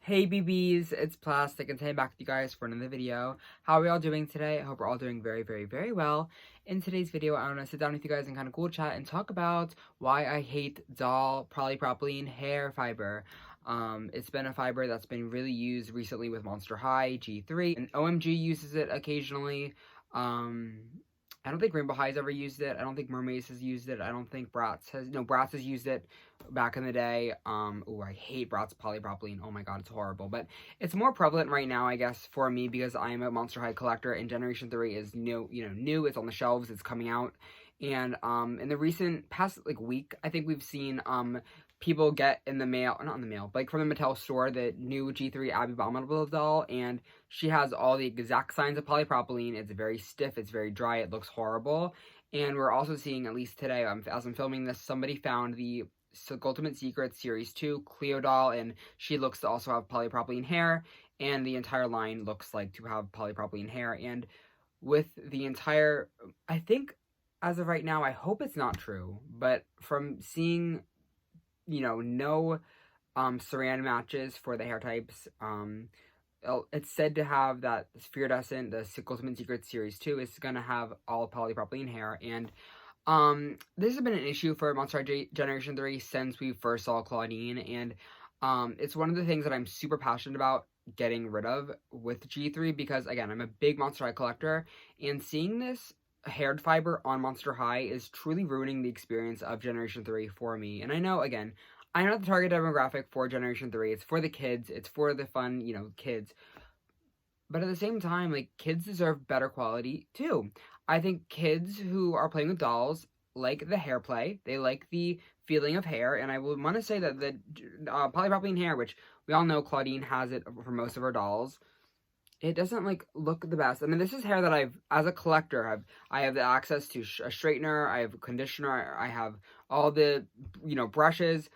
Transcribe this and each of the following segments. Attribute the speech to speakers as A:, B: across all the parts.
A: Hey BBs, it's Plastic and today I'm back with you guys for another video. How are we all doing today? I hope we're all doing very well. In today's video, I want to sit down with you guys and kind of cool chat and talk about why I hate doll polypropylene hair fiber. It's been a fiber that's been really used recently with Monster High, G3, and OMG uses it occasionally. I don't think Rainbow High's ever used it. I don't think Mermaids has used it. I don't think Bratz has used it back in the day. I hate Bratz polypropylene. Oh my god, it's horrible. But it's more prevalent right now, I guess, for me because I am a Monster High collector and Generation 3 is new, it's on the shelves, it's coming out. And in the recent past week, I think we've seen people get in the mail, not in the mail, but like from the Mattel store, the new G3 Abby Abominable doll, and she has all the exact signs of polypropylene. It's very stiff, it's very dry, it looks horrible. And we're also seeing, at least today, as I'm filming this, somebody found the Ultimate Secrets Series 2 Cleo doll, and she looks to also have polypropylene hair, and the entire line looks like to have polypropylene hair. And with the entire, I think, as of right now, I hope it's not true, but from seeing, no saran matches for the hair types, it's said to have that Spherodescent, the Ultimate Secret Series 2, is going to have all polypropylene hair, and this has been an issue for Monster High Generation 3 since we first saw Claudine, and it's one of the things that I'm super passionate about getting rid of with G3 because, again, I'm a big Monster High collector, and seeing this haired fiber on Monster High is truly ruining the experience of Generation 3 for me. And I know, again, I know the target demographic for Generation 3, it's for the kids, it's for the fun, kids. But at the same time, kids deserve better quality, too. I think kids who are playing with dolls like the hair play, they like the feeling of hair, and I would want to say that the polypropylene hair, which we all know Claudine has it for most of her dolls, it doesn't look the best. I mean, this is hair that as a collector, I have the access to a straightener, I have a conditioner, I have all the brushes.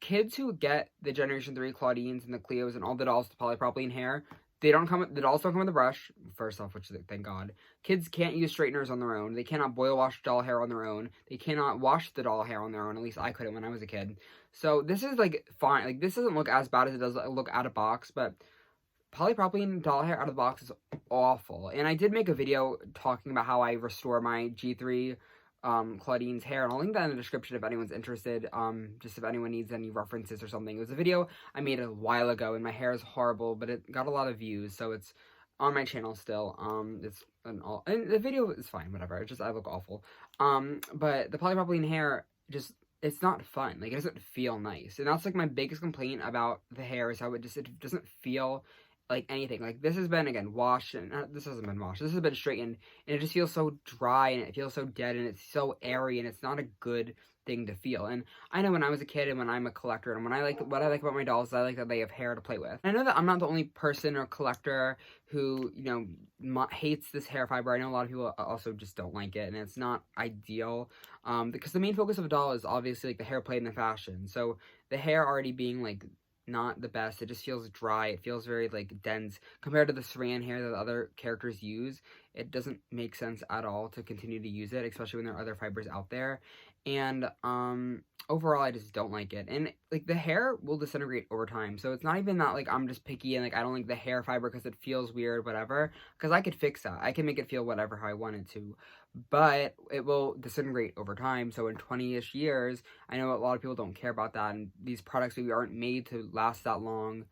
A: Kids who get the Generation 3 Claudines and the Cleos and all the dolls with polypropylene hair, the dolls don't come with a brush, first off, which thank God. Kids can't use straighteners on their own. They cannot boil wash doll hair on their own. They cannot wash the doll hair on their own. At least I couldn't when I was a kid. So this is fine. This doesn't look as bad as it does look out of box, but polypropylene doll hair out of the box is awful. And I did make a video talking about how I restore my G3 Claudine's hair, and I'll link that in the description if anyone's interested, just if anyone needs any references or something. It was a video I made a while ago, and my hair is horrible, but it got a lot of views, so it's on my channel still. And the video is fine, whatever, it's just I look awful. But the polypropylene hair, just, it's not fun, it doesn't feel nice, and that's my biggest complaint about the hair, is how it doesn't feel like anything. This has been, again, washed, and this hasn't been washed, this has been straightened, and it just feels so dry, and it feels so dead, and it's so airy, and it's not a good thing to feel. And I know when I was a kid, and when I'm a collector, and what I like about my dolls is I like that they have hair to play with. And I know that I'm not the only person or collector who, hates this hair fiber. I know a lot of people also just don't like it, and it's not ideal, because the main focus of a doll is obviously, the hair play and the fashion, so the hair already being, not the best. It just feels dry. It feels very dense compared to the saran hair that the other characters use. It doesn't make sense at all to continue to use it, especially when there are other fibers out there. And overall, I just don't like it. And the hair will disintegrate over time, so it's not even that I'm just picky and I don't like the hair fiber because it feels weird, whatever, because I could fix that. I can make it feel whatever how I want it to, but it will disintegrate over time. So in 20-ish years, I know a lot of people don't care about that, and these products maybe aren't made to last that long.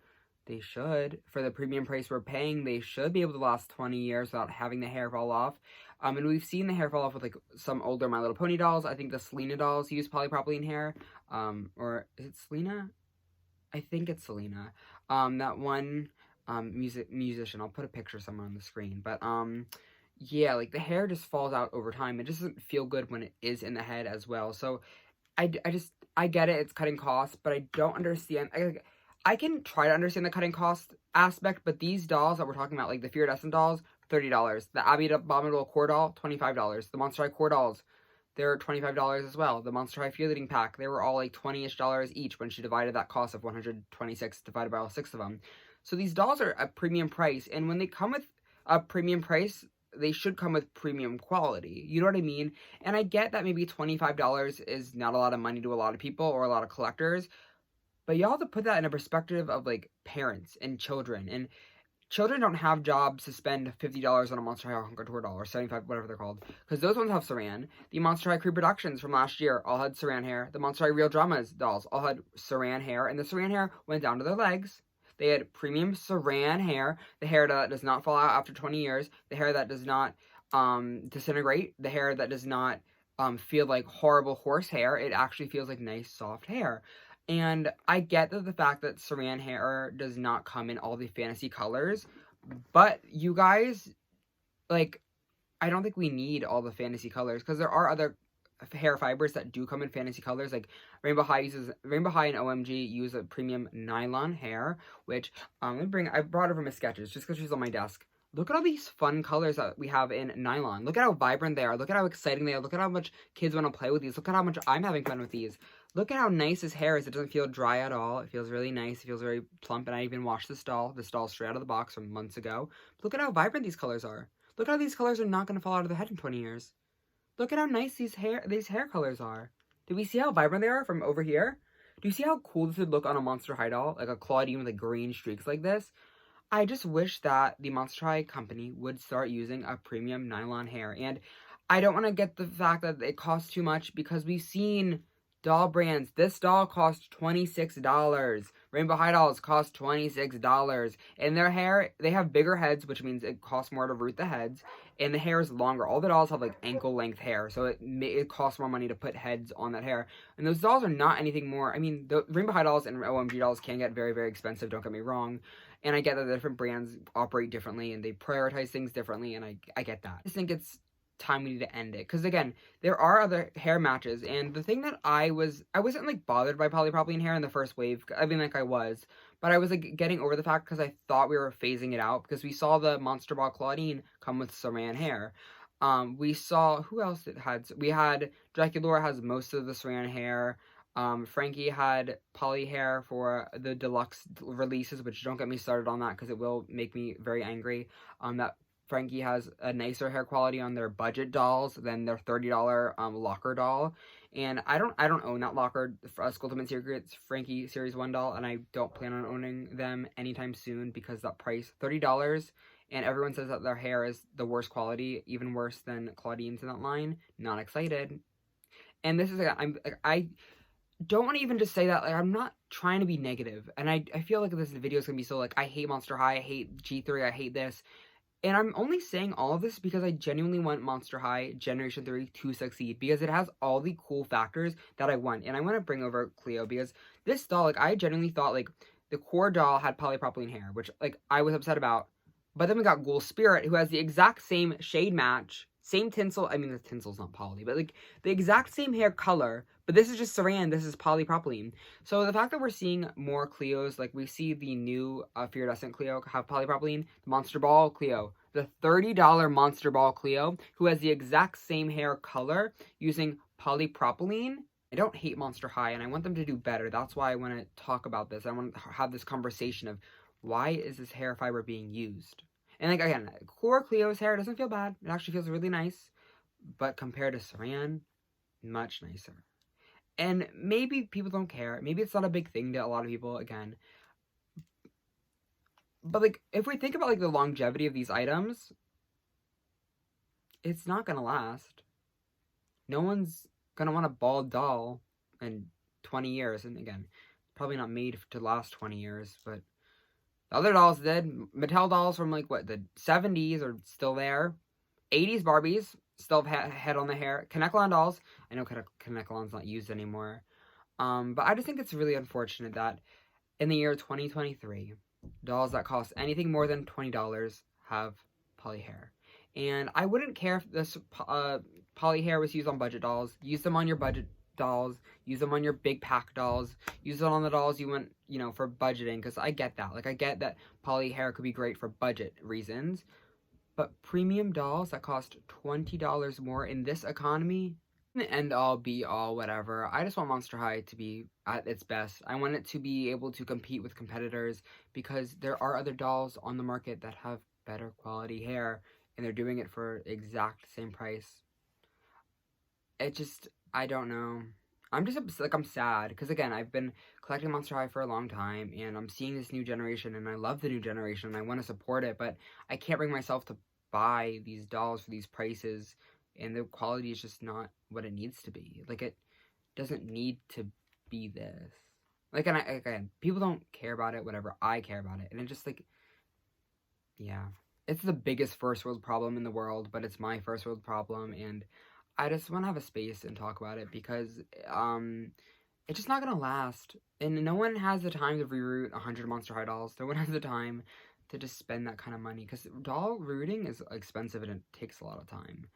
A: They should. For the premium price we're paying, they should be able to last 20 years without having the hair fall off. And we've seen the hair fall off with some older My Little Pony dolls. I think the Selena dolls use polypropylene hair. Or is it Selena? I think it's Selena. That one musician. I'll put a picture somewhere on the screen. But yeah, the hair just falls out over time. It just doesn't feel good when it is in the head as well. So I get it. It's cutting costs, but I don't understand. I can try to understand the cutting cost aspect, but these dolls that we're talking about, the Iridescent dolls, $30. The Abby Abominable Core doll, $25. The Monster High Core dolls, they're $25 as well. The Monster High Fear Pack, they were all $20-ish each when she divided that cost of 126 divided by all 6 of them. So these dolls are a premium price, and when they come with a premium price, they should come with premium quality. You know what I mean? And I get that maybe $25 is not a lot of money to a lot of people or a lot of collectors, But y'all have to put that in a perspective of, like, parents and children. And children don't have jobs to spend $50 on a Monster High Contour doll, or 75, whatever they're called, because those ones have Saran. The Monster High Pre-Productions from last year all had Saran hair. The Monster High Real Dramas dolls all had Saran hair, and the Saran hair went down to their legs. They had premium Saran hair, the hair that does not fall out after 20 years, the hair that does not disintegrate, the hair that does not feel like horrible horse hair. It actually feels like nice, soft hair. And I get that the fact that Saran hair does not come in all the fantasy colors, but you guys, like, I don't think we need all the fantasy colors, because there are other hair fibers that do come in fantasy colors. Like Rainbow High and OMG use a premium nylon hair, which I brought over my sketches just because she's on my desk. Look at all these fun colors that we have in nylon. Look at how vibrant they are. Look at how exciting they are. Look at how much kids want to play with these. Look at how much I'm having fun with these. Look at how nice his hair is. It doesn't feel dry at all. It feels really nice. It feels very plump. And I even washed this doll. This doll's straight out of the box from months ago. Look at how vibrant these colors are. Look how these colors are not going to fall out of the head in 20 years. Look at how nice these hair colors are. Do we see how vibrant they are from over here? Do you see how cool this would look on a Monster High doll? Like a Claudine with like green streaks like this? I just wish that the Monster High company would start using a premium nylon hair. And I don't want to get the fact that it costs too much, because we've seen doll brands. This doll cost $26. Rainbow High dolls cost $26. And their hair, they have bigger heads, which means it costs more to root the heads. And the hair is longer. All the dolls have like ankle length hair, so it costs more money to put heads on that hair. And those dolls are not anything more. I mean, the Rainbow High dolls and OMG dolls can get very, very expensive, don't get me wrong. And I get that the different brands operate differently and they prioritize things differently, and I get that. I just think it's time we need to end it, because again, there are other hair matches. And the thing that I wasn't like bothered by polypropylene hair in the first wave. I mean, like, I was, but I was like getting over the fact, because I thought we were phasing it out, because we saw the Monster Ball Claudine come with Saran hair. We saw, who else it had? We had Draculaura has most of the Saran hair. Frankie had poly hair for the deluxe releases, which don't get me started on that, because it will make me very angry. That Frankie has a nicer hair quality on their budget dolls than their $30 locker doll. And I don't own that locker Skulltimate Secrets Frankie Series 1 doll, and I don't plan on owning them anytime soon, because that price, $30, and everyone says that their hair is the worst quality, even worse than Claudine's in that line. Not excited. And this is, I don't want to even just say that, like, I'm not trying to be negative, and I feel like this video is going to be so, like, I hate Monster High, I hate G3, I hate this. And I'm only saying all of this because I genuinely want Monster High Generation 3 to succeed, because it has all the cool factors that I want. And I want to bring over Cleo, because this doll, like, I genuinely thought, like, the core doll had polypropylene hair, which, like, I was upset about. But then we got Ghoul Spirit, who has the exact same shade match, same tinsel. I mean, the tinsel's not poly, but, like, the exact same hair color. But this is just Saran, this is polypropylene. So the fact that we're seeing more Cleos, like we see the new Iridescent Cleo have polypropylene, the Monster Ball Cleo, the $30 Monster Ball Cleo, who has the exact same hair color using polypropylene. I don't hate Monster High, and I want them to do better. That's why I want to talk about this. I want to have this conversation of, why is this hair fiber being used? And, like, again, core Cleo's hair doesn't feel bad. It actually feels really nice. But compared to Saran, much nicer. And maybe people don't care. Maybe it's not a big thing to a lot of people, again. But, like, if we think about, like, the longevity of these items, it's not gonna last. No one's gonna want a bald doll in 20 years. And, again, probably not made to last 20 years, but the other dolls did. Mattel dolls from, like, what, the 70s are still there. 80s Barbies still have head on the hair. Kanekalon dolls, I know Kanekalon's not used anymore. But I just think it's really unfortunate that in the year 2023, dolls that cost anything more than $20 have poly hair. And I wouldn't care if this poly hair was used on budget dolls. Use them on your budget dolls. Use them on your big pack dolls. Use it on the dolls you want, you know, for budgeting. Because I get that. Like, I get that poly hair could be great for budget reasons. But premium dolls that cost $20 more in this economy, end all, be all, whatever. I just want Monster High to be at its best. I want it to be able to compete with competitors, because there are other dolls on the market that have better quality hair, and they're doing it for exact same price. It just, I don't know. I'm just, like, I'm sad, because, again, I've been collecting Monster High for a long time, and I'm seeing this new generation, and I love the new generation, and I want to support it, but I can't bring myself to buy these dolls for these prices, and the quality is just not what it needs to be. Like, it doesn't need to be this. Like, and again, people don't care about it, whatever, I care about it, and it just, like, yeah. It's the biggest first world problem in the world, but it's my first world problem, and I just want to have a space and talk about it, because it's just not gonna last. And no one has the time to reroute 100 Monster High dolls. No one has the time to just spend that kind of money, because doll rooting is expensive and it takes a lot of time.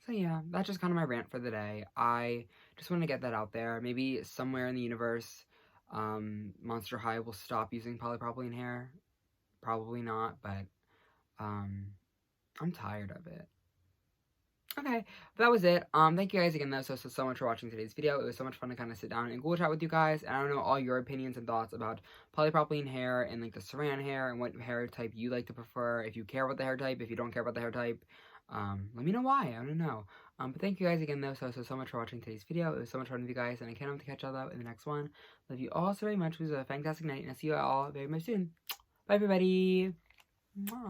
A: So yeah, that's just kind of my rant for the day. I just want to get that out there. Maybe somewhere in the universe, Monster High will stop using polypropylene hair. Probably not, but I'm tired of it. Okay, that was it. Thank you guys again though so much for watching today's video. It was so much fun to kind of sit down and Google chat with you guys, and I don't know all your opinions and thoughts about polypropylene hair and like the saran hair and what hair type you like to prefer. If you care about the hair type, if you don't care about the hair type, let me know why. I don't know. But thank you guys again though so much for watching today's video. It was so much fun with you guys, and I can't wait to catch y'all out in the next one. Love you all so very much. It was a fantastic night, and I'll see you all very much soon. Bye everybody. Mwah.